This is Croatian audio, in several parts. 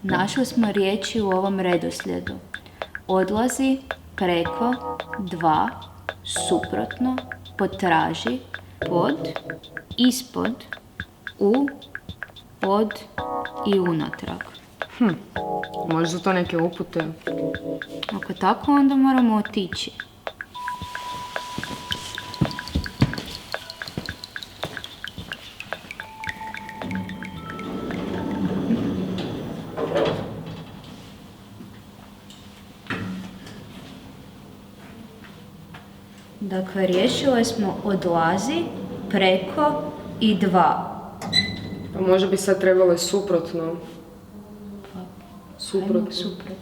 Našli smo riječi u ovom redoslijedu. Odlazi, preko, dva, suprotno, potraži, pod, ispod, u, pod i unatrag. Možda su to neke upute. Ako tako, onda moramo otići. Dakle, riješile smo odlazi, preko i dva. Pa možda bi sad trebalo suprotno. Ajmo suprotno.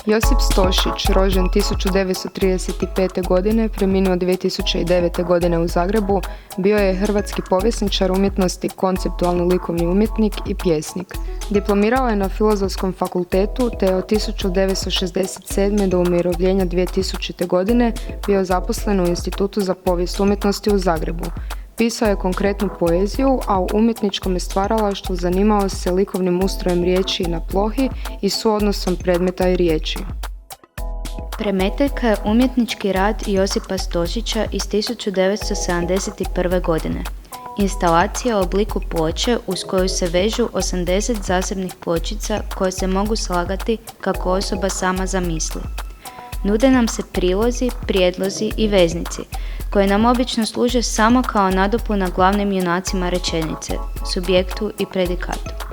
Josip Stošić, rođen 1935. godine, preminuo 2009. godine u Zagrebu, bio je hrvatski povjesničar umjetnosti, konceptualni likovni umjetnik i pjesnik. Diplomirao je na Filozofskom fakultetu te je od 1967. do umirovljenja 2000. godine bio zaposlen u Institutu za povijest umjetnosti u Zagrebu. Pisao je konkretnu poeziju, a u umjetničkom stvaralaštvu zanimao se likovnim ustrojem riječi na plohi i suodnosom predmeta i riječi. Premeteljka je umjetnički rad Josipa Stošića iz 1971. godine. Instalacija u obliku ploče uz koju se vežu 80 zasebnih pločica koje se mogu slagati kako osoba sama zamisli. Nude nam se prilozi, prijedlozi i veznici, koje nam obično služe samo kao nadopuna glavnim junacima rečenice, subjektu i predikatu.